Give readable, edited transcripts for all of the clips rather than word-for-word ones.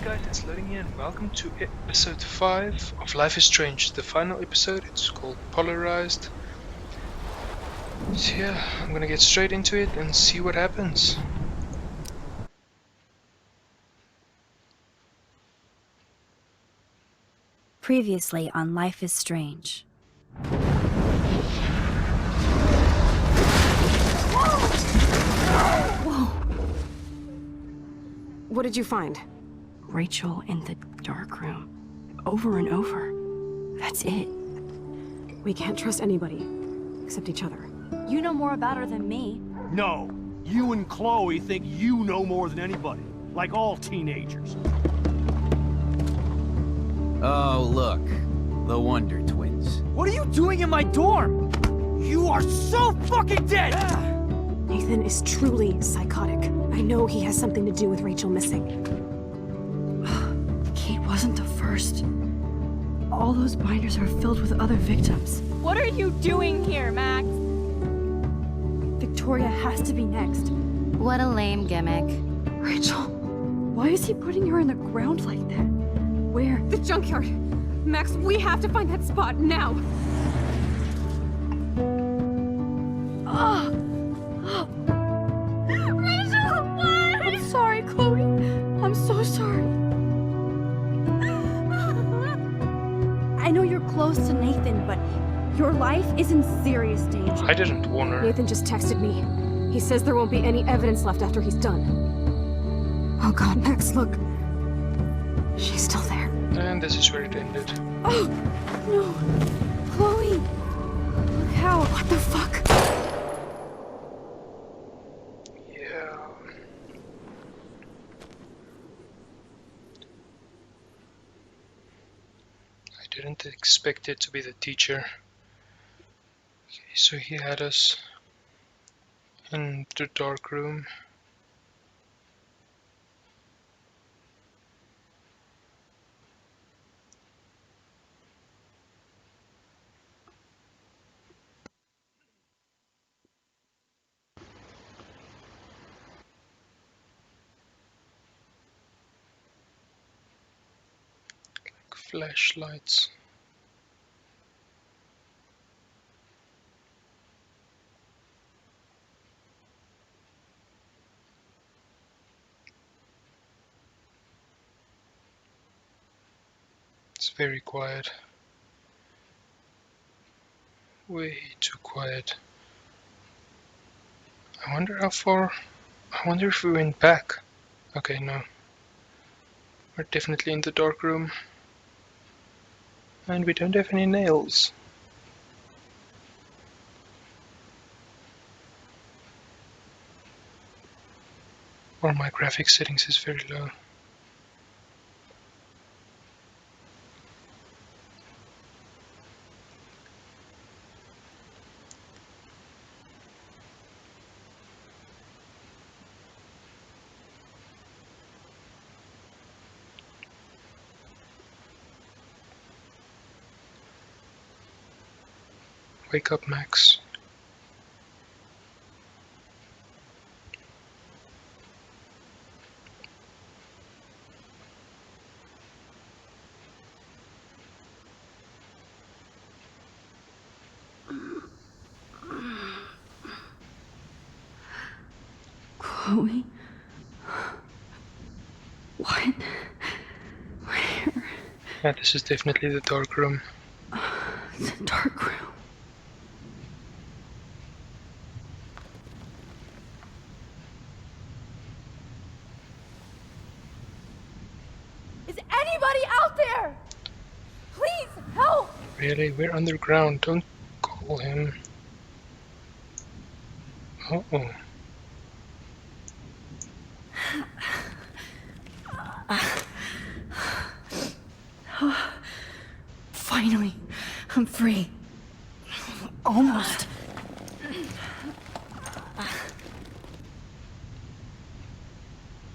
guys, it's Loading here and welcome to episode 5 of Life is Strange, the final episode. It's called Polarized. So yeah, I'm gonna get straight into it and see what happens. Previously on Life is Strange. Whoa! What did you find? Rachel in the dark room. Over and over. That's it. We can't trust anybody, except each other. You know more about her than me. No. You and Chloe think you know more than anybody. Like all teenagers. Oh, look. The Wonder Twins. What are you doing in my dorm? You are so fucking dead! Nathan is truly psychotic. I know he has something to do with Rachel missing. Kate wasn't the first. All those binders are filled with other victims. What are you doing here, Max? Victoria has to be next. What a lame gimmick. Rachel, why is he putting her in the ground like that? Where? The junkyard! Max, we have to find that spot now! Rachel, why? I'm sorry, Chloe. I'm so sorry. I know you're close to Nathan, but your life is in serious danger. I didn't warn her. Nathan just texted me. He says there won't be any evidence left after he's done. Oh god, Max, look. She's still there. And this is where it ended. Oh, no. Chloe. Look how. What the fuck? Yeah. I didn't expect it to be the teacher. Okay, so he had us in the dark room. Flashlights. It's very quiet. Way too quiet. I wonder how far. I wonder if we went back. Okay, no. We're definitely in the dark room. And we don't have any nails. Or my graphics settings is very low. Wake up, Max. Chloe? What? Where? Yeah, this is definitely the dark room. The dark room. Is anybody out there? Please help! Really? We're underground. Don't call him. Uh-oh. Finally, I'm free. Almost.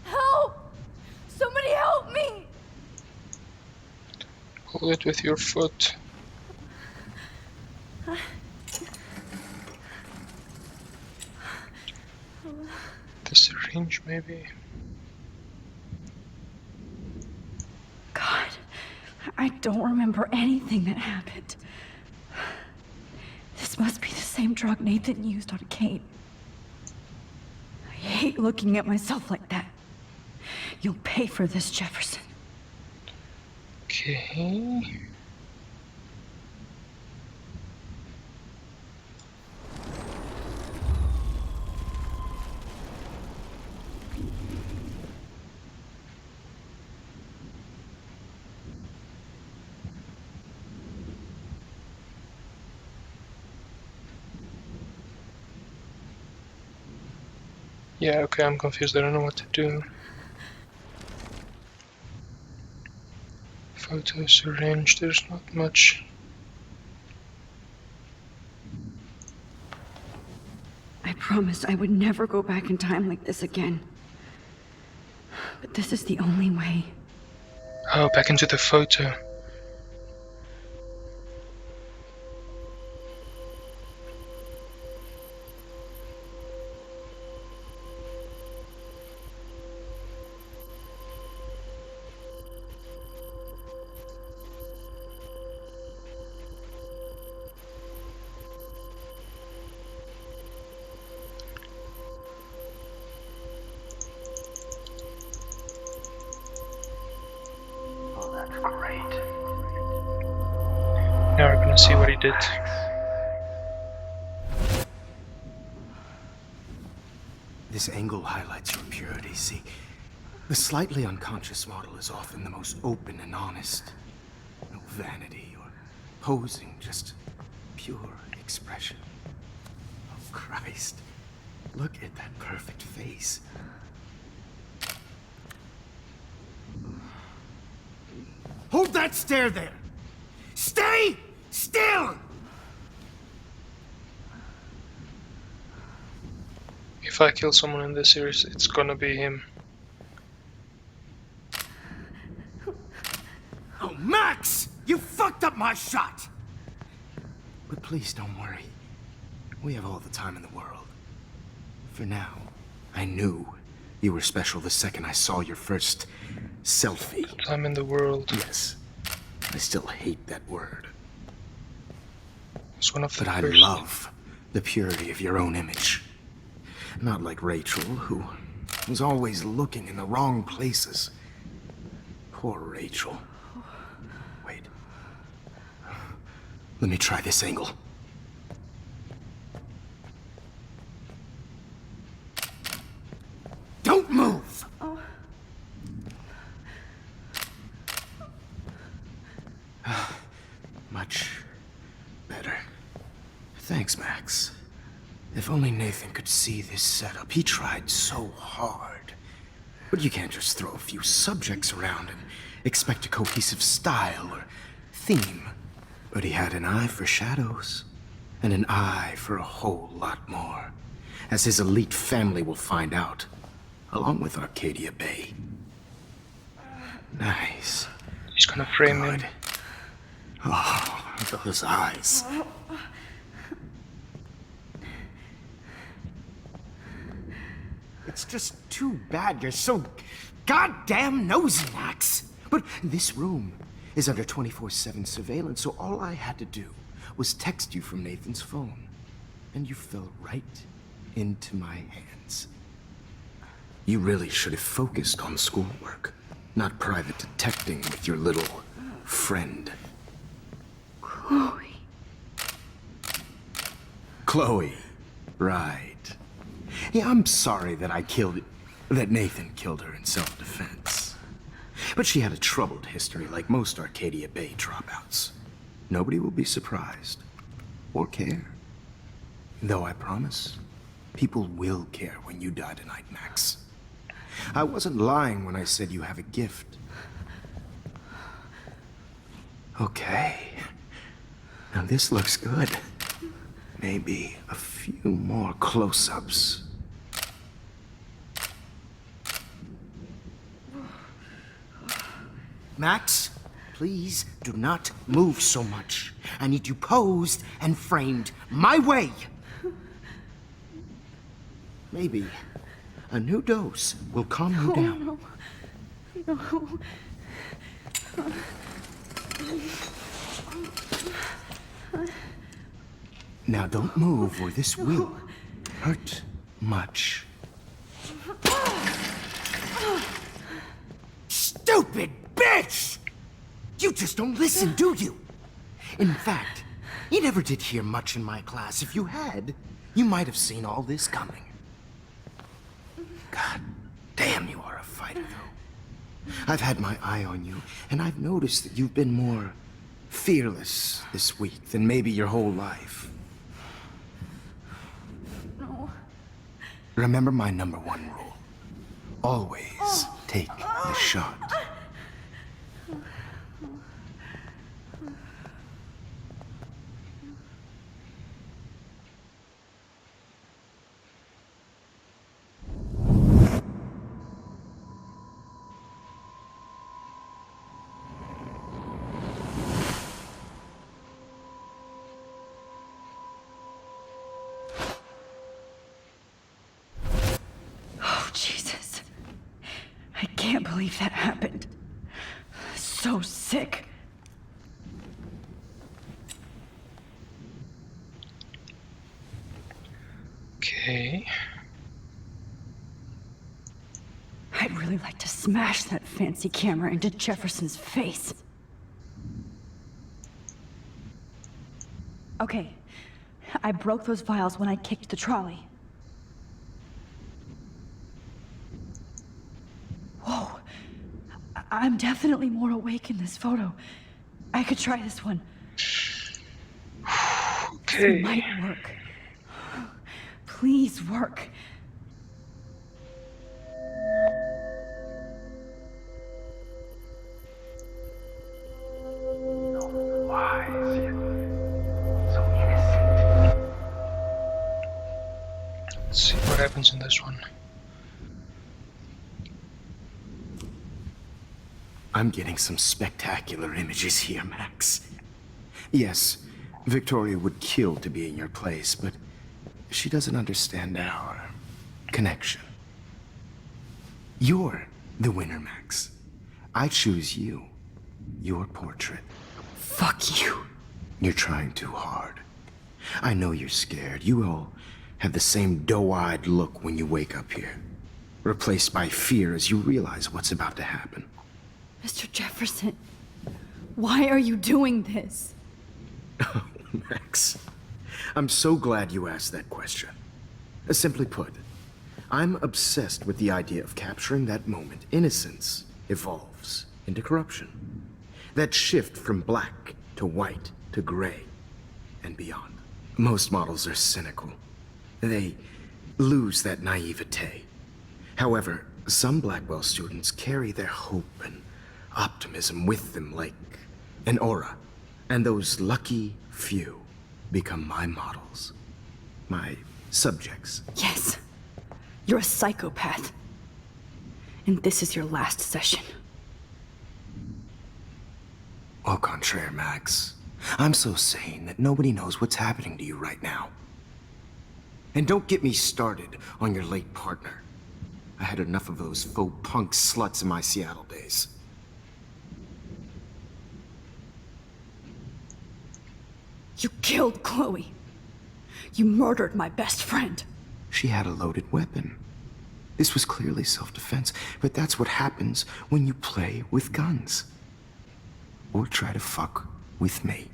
Help! Somebody help me! Hold it with your foot. The syringe, maybe. I don't remember anything that happened. This must be the same drug Nathan used on Kate. I hate looking at myself like that. You'll pay for this, Jefferson. Okay. Yeah, okay, I'm confused. I don't know what to do. Photos arranged, there's not much. I promised I would never go back in time like this again. But this is the only way. Oh, back into the photo. Now we're gonna see what he did. This angle highlights your purity, see? The slightly unconscious model is often the most open and honest. No vanity or posing, just pure expression. Oh, Christ. Look at that perfect face. Hold that stare there! Stay still! If I kill someone in this series, it's gonna be him. Oh, Max! You fucked up my shot! But please don't worry. We have all the time in the world. For now, I knew you were special the second I saw your first selfie. Time in the world. Yes. I still hate that word. It's one of the But I first. love the purity of your own image. Not like Rachel, who was always looking in the wrong places. Poor Rachel. Wait. Let me try this angle. Don't move! Much better. Thanks, Max. If only Nathan could see this setup. He tried so hard. But you can't just throw a few subjects around and expect a cohesive style or theme. But he had an eye for shadows, and an eye for a whole lot more, as his elite family will find out, along with Arcadia Bay. Nice. He's gonna frame him. Good. Oh, those eyes. It's just too bad you're so goddamn nosy, Max. But this room is under 24/7 surveillance, so all I had to do was text you from Nathan's phone. And you fell right into my hands. You really should have focused on schoolwork, not private detecting with your little friend. Chloe. Chloe. Right. Yeah, I'm sorry that Nathan killed her in self-defense. But she had a troubled history like most Arcadia Bay dropouts. Nobody will be surprised. Or care. Though I promise, people will care when you die tonight, Max. I wasn't lying when I said you have a gift. Okay. Now this looks good. Maybe a few more close-ups. Max, please do not move so much. I need you posed and framed my way. Maybe a new dose will calm you down. No. Now don't move or this will hurt much. Stupid bitch! You just don't listen, do you? In fact, you never did hear much in my class. If you had, you might have seen all this coming. God damn, you are a fighter, though. I've had my eye on you, and I've noticed that you've been more fearless this week than maybe your whole life. No. Remember my #1 rule. Always take the shot. Oh, Jesus. I can't believe that happened. So sick. Okay. I'd really like to smash that fancy camera into Jefferson's face. Okay, I broke those vials when I kicked the trolley. Whoa, I'm definitely more awake in this photo. I could try this one. Okay. It might work. Please work. Let's see what happens in this one. I'm getting some spectacular images here, Max. Yes, Victoria would kill to be in your place, but she doesn't understand our connection. You're the winner, Max. I choose you. Your portrait. Fuck you. You're trying too hard. I know you're scared. You all have the same doe-eyed look when you wake up here. Replaced by fear as you realize what's about to happen. Mr. Jefferson, why are you doing this? Oh, Max. I'm so glad you asked that question. Simply put, I'm obsessed with the idea of capturing that moment innocence evolves into corruption. That shift from black to white to gray and beyond. Most models are cynical. They lose that naivete. However, some Blackwell students carry their hope and optimism with them like an aura. And those lucky few become my models. My subjects. Yes, you're a psychopath. And this is your last session. Au contraire, Max. I'm so sane that nobody knows what's happening to you right now. And don't get me started on your late partner. I had enough of those faux punk sluts in my Seattle days. You killed Chloe. You murdered my best friend. She had a loaded weapon. This was clearly self-defense, but that's what happens when you play with guns. Or try to fuck with me.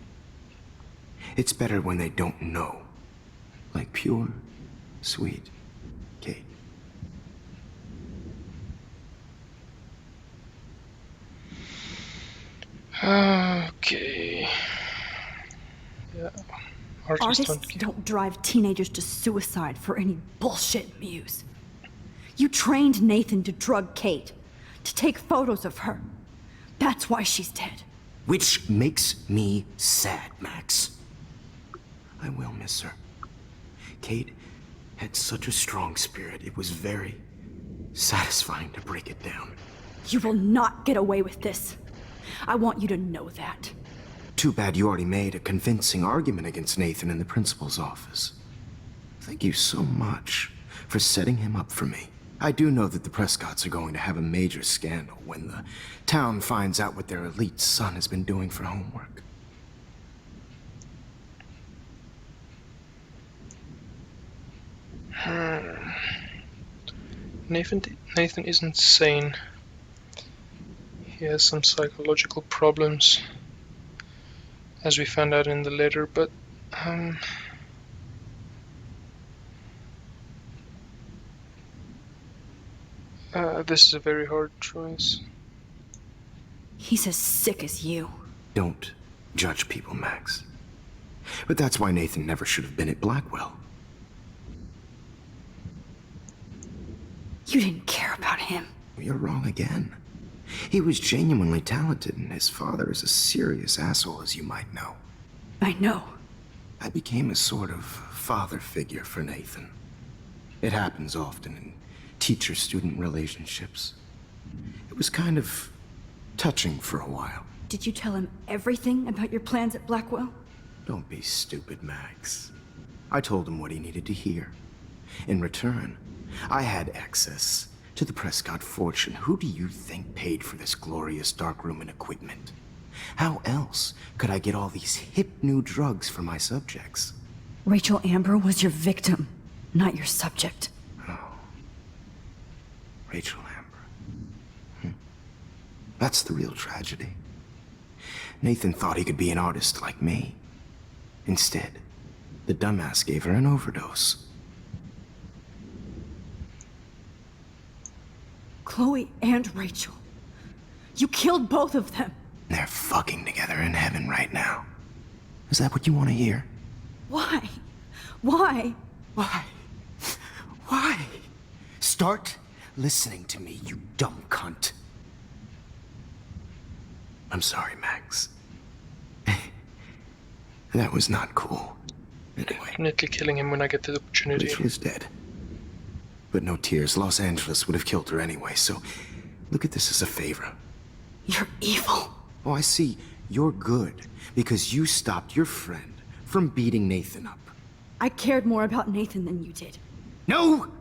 It's better when they don't know. Like pure, sweet Kate. Okay. Yeah. Artists don't drive teenagers to suicide for any bullshit muse. You trained Nathan to drug Kate, to take photos of her. That's why she's dead. Which makes me sad, Max. I will miss her. Kate had such a strong spirit, it was very satisfying to break it down. You will not get away with this. I want you to know that. Too bad you already made a convincing argument against Nathan in the principal's office. Thank you so much for setting him up for me. I do know that the Prescotts are going to have a major scandal when the town finds out what their elite son has been doing for homework. Nathan isn't sane. He has some psychological problems, as we found out in the letter, but this is a very hard choice. He's as sick as you. Don't judge people, Max. But that's why Nathan never should have been at Blackwell. You didn't care about him. You're wrong again. He was genuinely talented, and his father is a serious asshole, as you might know. I know. I became a sort of father figure for Nathan. It happens often in teacher-student relationships. It was kind of touching for a while. Did you tell him everything about your plans at Blackwell? Don't be stupid, Max. I told him what he needed to hear. In return, I had access to the Prescott fortune. Who do you think paid for this glorious darkroom and equipment? How else could I get all these hip new drugs for my subjects? Rachel Amber was your victim, not your subject. Rachel Amber. That's the real tragedy. Nathan thought he could be an artist like me. Instead, the dumbass gave her an overdose. Chloe and Rachel. You killed both of them. They're fucking together in heaven right now. Is that what you want to hear? Why? Why? Why? Why? Start listening to me, you dumb cunt. I'm sorry, Max. That was not cool. Anyway. Definitely killing him when I get the opportunity. Rachel is dead. But no tears. Los Angeles would have killed her anyway, so look at this as a favor. You're evil. Oh, I see. You're good because you stopped your friend from beating Nathan up. I cared more about Nathan than you did. No,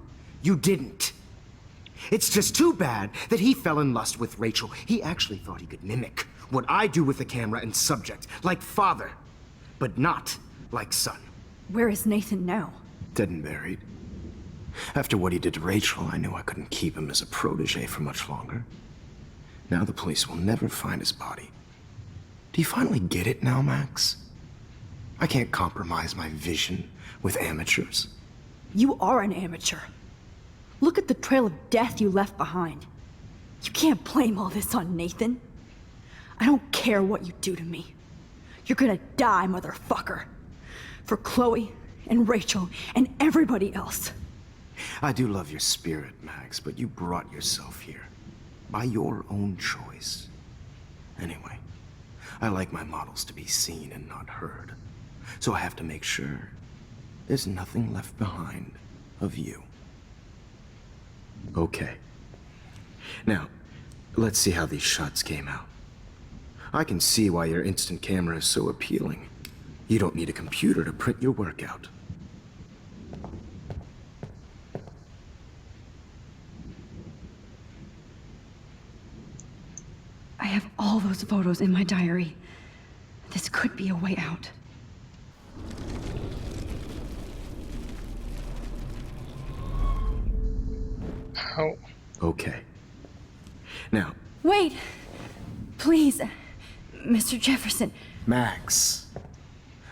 you didn't. It's just too bad that he fell in lust with Rachel. He actually thought he could mimic what I do with the camera and subject, like father, but not like son. Where is Nathan now? Dead and buried. After what he did to Rachel, I knew I couldn't keep him as a protege for much longer. Now the police will never find his body. Do you finally get it now, Max? I can't compromise my vision with amateurs. You are an amateur. Look at the trail of death you left behind. You can't blame all this on Nathan. I don't care what you do to me. You're gonna die, motherfucker. For Chloe and Rachel and everybody else. I do love your spirit, Max, but you brought yourself here. By your own choice. Anyway, I like my models to be seen and not heard. So I have to make sure there's nothing left behind of you. Okay. Now, let's see how these shots came out. I can see why your instant camera is so appealing. You don't need a computer to print your work out. I have all those photos in my diary. This could be a way out. How? Okay. Now, Wait! Please, Mr. Jefferson. Max,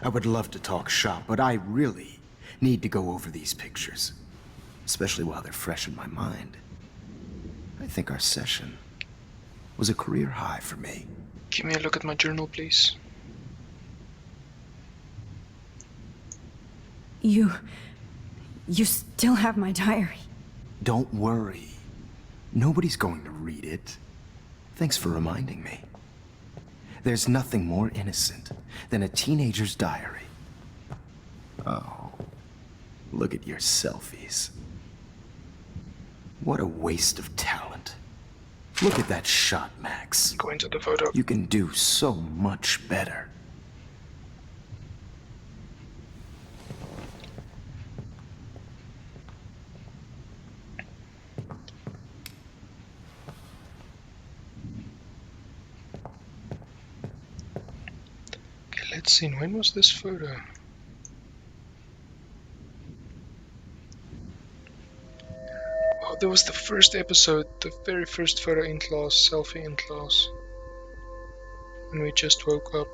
I would love to talk shop, but I really need to go over these pictures. Especially while they're fresh in my mind. I think our session was a career high for me. Give me a look at my journal, please. You still have my diary. Don't worry. Nobody's going to read it. Thanks for reminding me. There's nothing more innocent than a teenager's diary. Oh, look at your selfies. What a waste of talent. Look at that shot, Max. Go into the photo. You can do so much better. Let's see, when was this photo? Oh, that was the first episode, the very first photo in class, selfie in class. When we just woke up.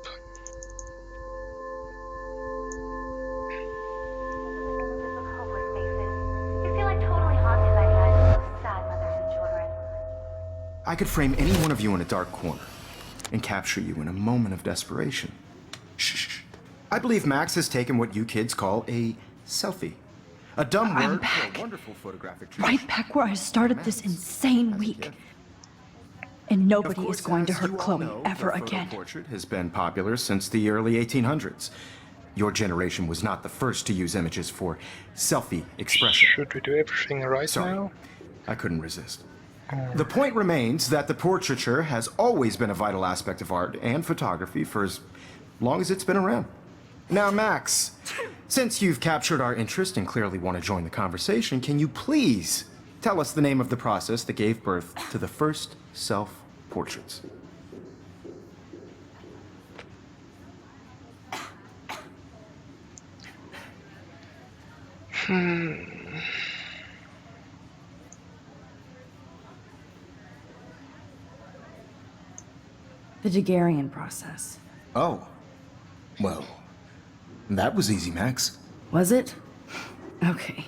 I could frame any one of you in a dark corner and capture you in a moment of desperation. Shh. I believe Max has taken what you kids call a selfie. A dumb word for a wonderful photographic tradition. Right back where I started this insane week. And nobody is going to hurt Chloe ever again. The portrait has been popular since the early 1800s. Your generation was not the first to use images for selfie expression. Should we do everything right now? I couldn't resist. The point remains that the portraiture has always been a vital aspect of art and photography for as long as it's been around. Now, Max, since you've captured our interest and clearly want to join the conversation, can you please tell us the name of the process that gave birth to the first self-portraits? The Daguerrean process. Oh. Well, that was easy, Max. Was it? Okay.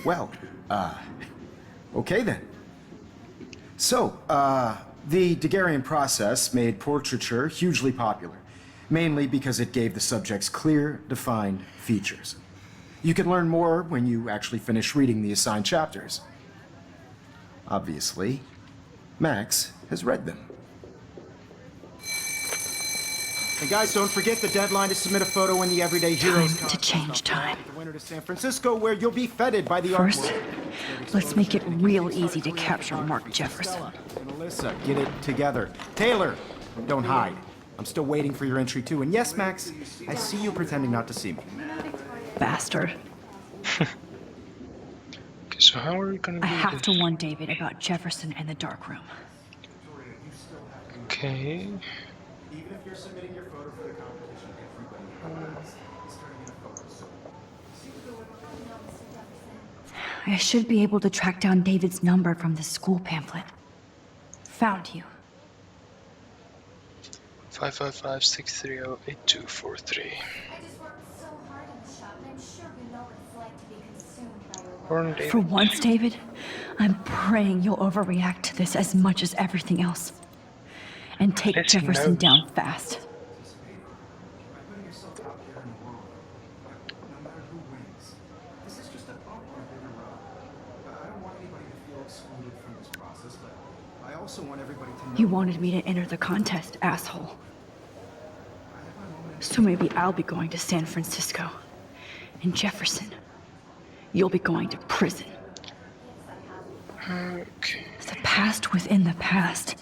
Well, okay then. So, the Daguerrean process made portraiture hugely popular, mainly because it gave the subjects clear, defined features. You can learn more when you actually finish reading the assigned chapters. Obviously, Max has read them. And guys, don't forget the deadline to submit a photo in the Everyday Heroes Time to change time. The winter to San Francisco, where you'll be feted by the art First, world. let's make it real easy to capture Mark Jefferson. And Alyssa, get it together. Taylor, don't hide. I'm still waiting for your entry too. And yes, Max, I see you pretending not to see me. Bastard. Okay, so how are we gonna do I have this? to warn David about Jefferson and the dark room. Okay. Even if you're submitting your photo for the competition, everybody is turning in a photo, so... I should be able to track down David's number from the school pamphlet. Found you. 555-630-8243. I just worked so hard in the shop, and I'm sure you know what it's like to be consumed by your work. Born David. For once, David, I'm praying you'll overreact to this as much as everything else. And take Yes, he Jefferson knows. down fast. By putting yourself out there in the world, no matter who wins, this is just a bump on a bigger road. I don't want anybody to feel excluded from this process, but I also want everybody to know... You wanted me to enter the contest, asshole. So maybe I'll be going to San Francisco. And Jefferson, you'll be going to prison. Okay. The past within the past.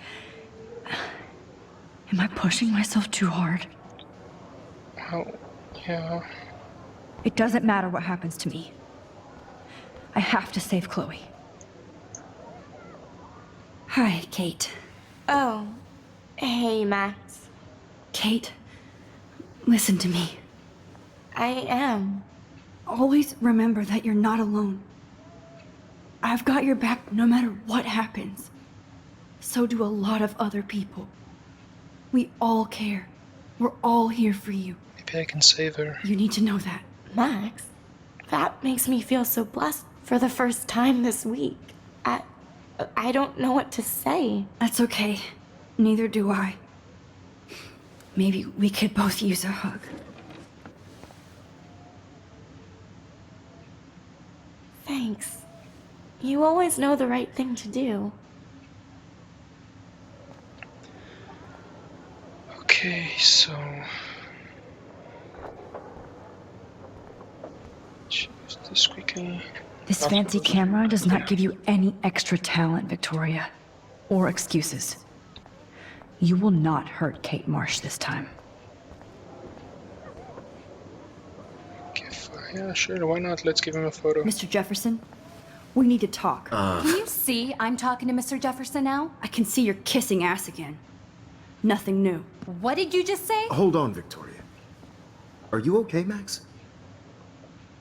Am I pushing myself too hard? Well, yeah. It doesn't matter what happens to me. I have to save Chloe. Hi, Kate. Oh, hey, Max. Kate, listen to me. I am. Always remember that you're not alone. I've got your back no matter what happens. So do a lot of other people. We all care. We're all here for you. Maybe I can save her. You need to know that. Max, that makes me feel so blessed for the first time this week. I don't know what to say. That's okay. Neither do I. Maybe we could both use a hug. Thanks. You always know the right thing to do. Okay, so... Choose this quickly. This fancy camera does not give you any extra talent, Victoria. Or excuses. You will not hurt Kate Marsh this time. Okay, fine. Yeah, sure, why not? Let's give him a photo. Mr. Jefferson, we need to talk. Can you see I'm talking to Mr. Jefferson now? I can see you're kissing ass again. Nothing new. What did you just say? Hold on, Victoria. Are you okay, Max?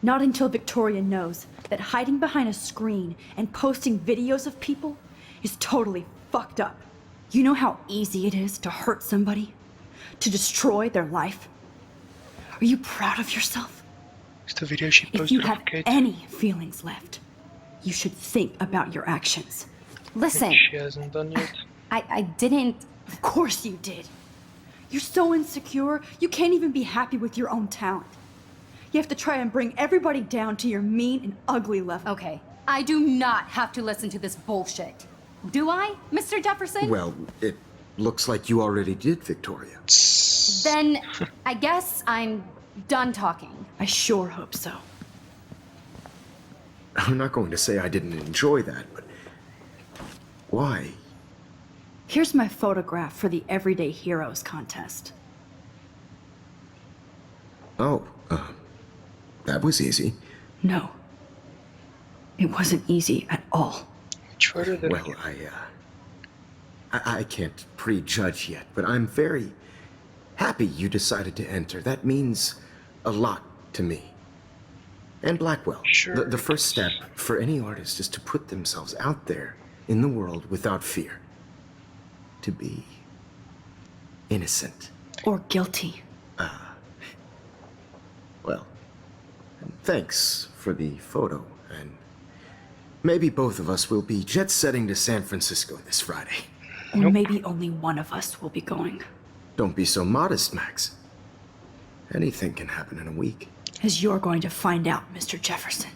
Not until Victoria knows that hiding behind a screen and posting videos of people is totally fucked up. You know how easy it is to hurt somebody? To destroy their life? Are you proud of yourself? It's the video she posted If you of have Kate. any feelings left, you should think about your actions. Listen, Which she hasn't done yet. I didn't... Of course you did. You're so insecure, you can't even be happy with your own talent. You have to try and bring everybody down to your mean and ugly level. Okay, I do not have to listen to this bullshit. Do I, Mr. Jefferson? Well, it looks like you already did, Victoria. Then I guess I'm done talking. I sure hope so. I'm not going to say I didn't enjoy that, but why? Here's my photograph for the Everyday Heroes contest. Oh, that was easy. No. It wasn't easy at all. Which photo did Well, I can't prejudge yet, but I'm very happy you decided to enter. That means a lot to me. And Blackwell. Sure. The first step for any artist is to put themselves out there in the world without fear. To be innocent. Or guilty. Well, thanks for the photo, and maybe both of us will be jet-setting to San Francisco this Friday. Or Nope. maybe only one of us will be going. Don't be so modest, Max. Anything can happen in a week. As you're going to find out, Mr. Jefferson.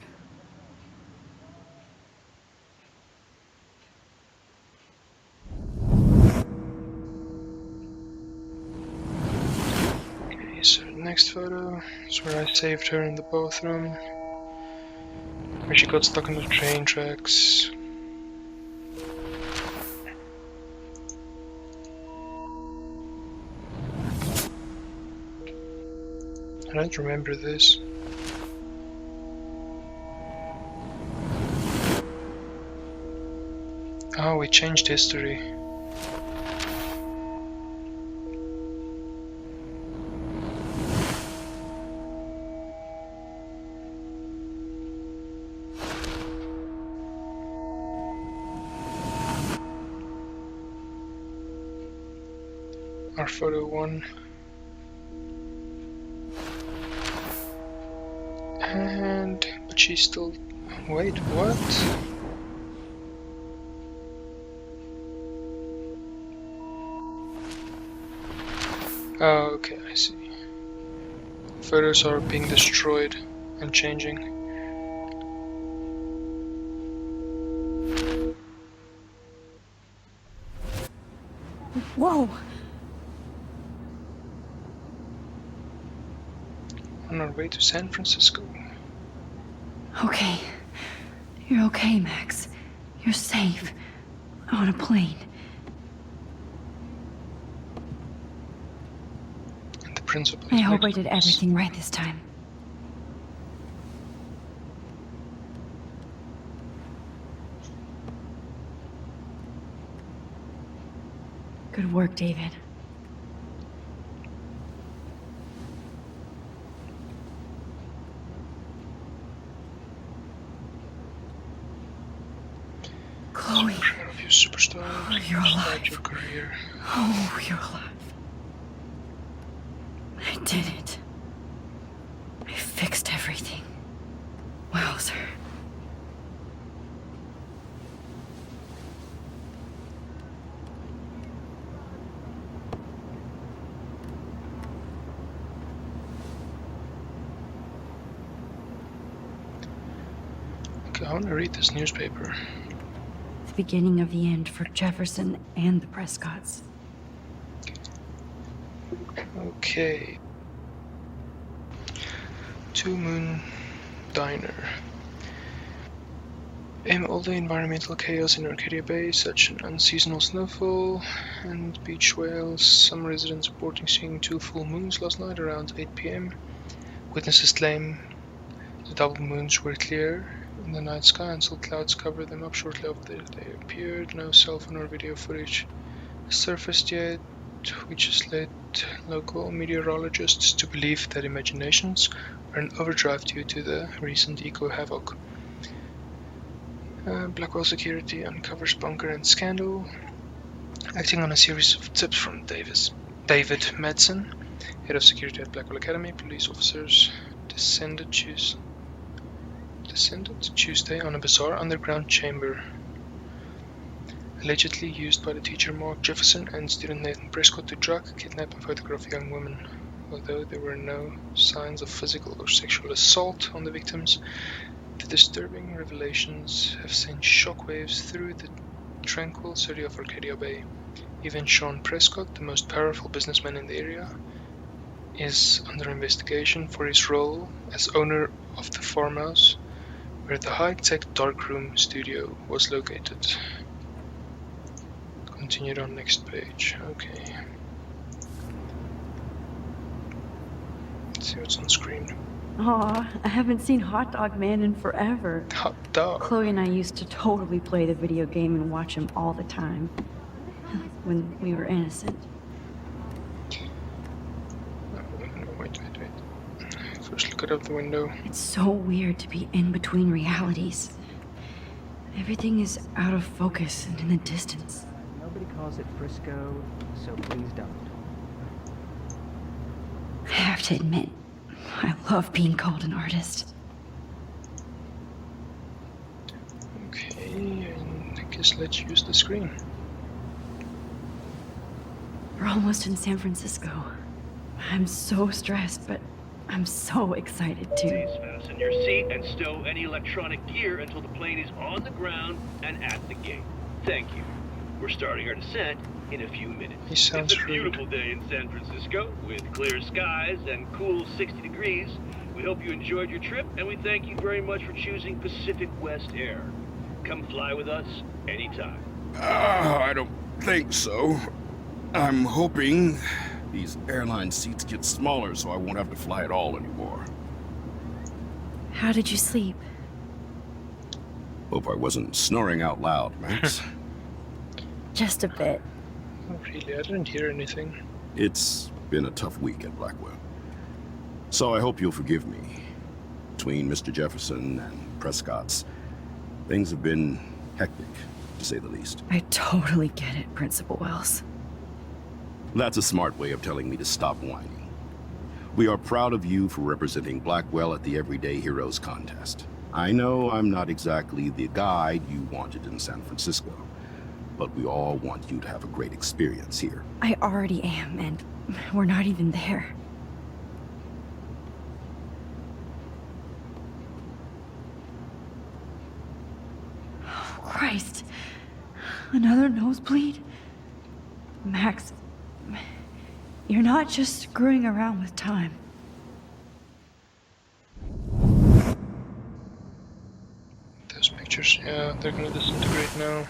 Okay, so the next photo is where I saved her in the bathroom. Where she got stuck on the train tracks. I don't remember this. Oh, we changed history. Our photo 1. But she's still... Wait, what? Oh, okay, I see. Photos are being destroyed and changing. Whoa! On our way to San Francisco. Okay. You're okay, Max. You're safe. On a plane. And the principal. I hope I did everything right this time. Good work, David. Chloe. Proud of you, superstar. Oh, you're alive. Start your career. Oh, you're alive. I did it. I fixed everything. Wowzer. Okay, I want to read this newspaper. The beginning of the end for Jefferson and the Prescotts. Okay. Two Moon Diner. Amid all the environmental chaos in Arcadia Bay, such an unseasonal snowfall and beach whales, some residents reporting seeing 2 full moons last night around 8 p.m. Witnesses claim the double moons were clear in the night sky until clouds covered them up shortly after they appeared. No cell phone or video footage surfaced yet. which has led local meteorologists to believe that imaginations are in overdrive due to the recent eco-havoc. Blackwell Security uncovers bunker and scandal. Acting on a series of tips from David Madsen, head of security at Blackwell Academy, police officers descended Tuesday on a bizarre underground chamber allegedly used by the teacher Mark Jefferson and student Nathan Prescott to drug, kidnap and photograph young women. Although there were no signs of physical or sexual assault on the victims, the disturbing revelations have sent shockwaves through the tranquil city of Arcadia Bay. Even Sean Prescott, the most powerful businessman in the area, is under investigation for his role as owner of the farmhouse where the high-tech darkroom studio was located. Continued on next page. Okay. Let's see what's on screen. Aw, I haven't seen Hot Dog Man in forever. Hot dog. Chloe and I used to totally play the video game and watch him all the time. When we were innocent. Wait. First look out of the window. It's so weird to be in between realities. Everything is out of focus and in the distance. Nobody calls it Frisco, so please don't. I have to admit, I love being called an artist. Okay, and I guess let's use the screen. We're almost in San Francisco. I'm so stressed, but I'm so excited too. Please fasten your seat and stow any electronic gear until the plane is on the ground and at the gate. Thank you. We're starting our descent in a few minutes. He sounds It's a beautiful day in San Francisco with clear skies and cool 60 degrees. We hope you enjoyed your trip, and we thank you very much for choosing Pacific West Air. Come fly with us anytime. I don't think so. I'm hoping these airline seats get smaller so I won't have to fly at all anymore. How did you sleep? Hope I wasn't snoring out loud, Max. Just a bit. Oh, really? I didn't hear anything. It's been a tough week at Blackwell. So I hope you'll forgive me. Between Mr. Jefferson and Prescott's, things have been hectic, to say the least. I totally get it, Principal Wells. That's a smart way of telling me to stop whining. We are proud of you for representing Blackwell at the Everyday Heroes contest. I know I'm not exactly the guide you wanted in San Francisco, but we all want you to have a great experience here. I already am, and we're not even there. Oh, Christ. Another nosebleed? Max, you're not just screwing around with time. Those pictures, yeah, they're gonna disintegrate now.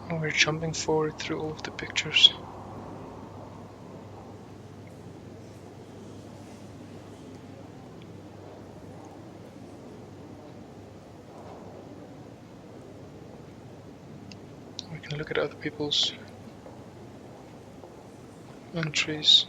And we're jumping forward through all of the pictures. We can look at other people's entries.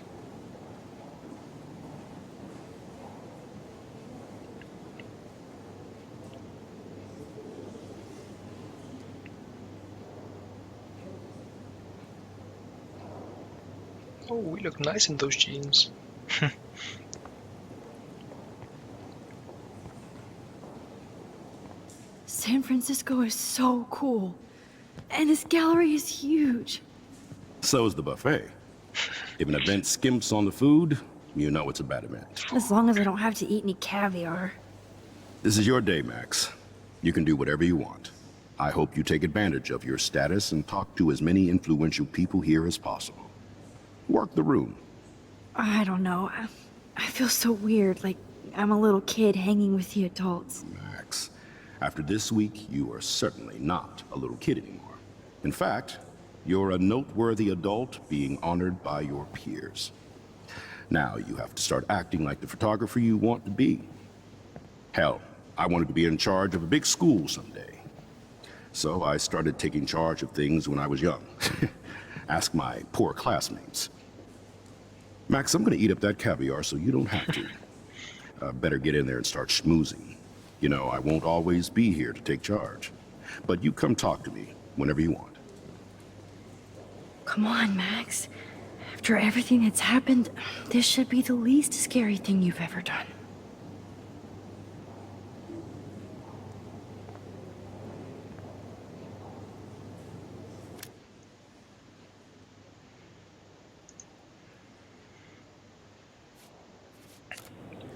Oh, we look nice in those jeans. San Francisco is so cool. And this gallery is huge. So is the buffet. If an event skimps on the food, you know it's a bad event. As long as I don't have to eat any caviar. This is your day, Max. You can do whatever you want. I hope you take advantage of your status and talk to as many influential people here as possible. Work the room. I don't know. I feel so weird, like I'm a little kid hanging with the adults. Max, after this week, you are certainly not a little kid anymore. In fact, you're a noteworthy adult being honored by your peers. Now you have to start acting like the photographer you want to be. Hell, I wanted to be in charge of a big school someday. So I started taking charge of things when I was young. Ask my poor classmates. Max, I'm gonna eat up that caviar so you don't have to. Better get in there and start schmoozing. You know, I won't always be here to take charge. But you come talk to me whenever you want. Come on, Max. After everything that's happened, this should be the least scary thing you've ever done.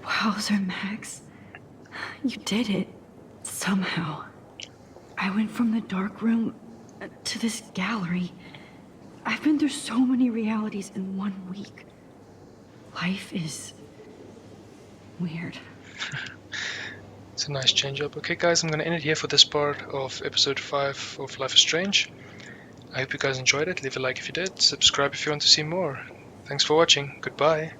Wowzer, Max. You did it. Somehow. I went from the dark room to this gallery. I've been through so many realities in 1 week. Life is weird. It's a nice change up. Okay guys, I'm gonna end it here for this part of episode 5 of Life is Strange. I hope you guys enjoyed it. Leave a like if you did. Subscribe if you want to see more. Thanks for watching. Goodbye.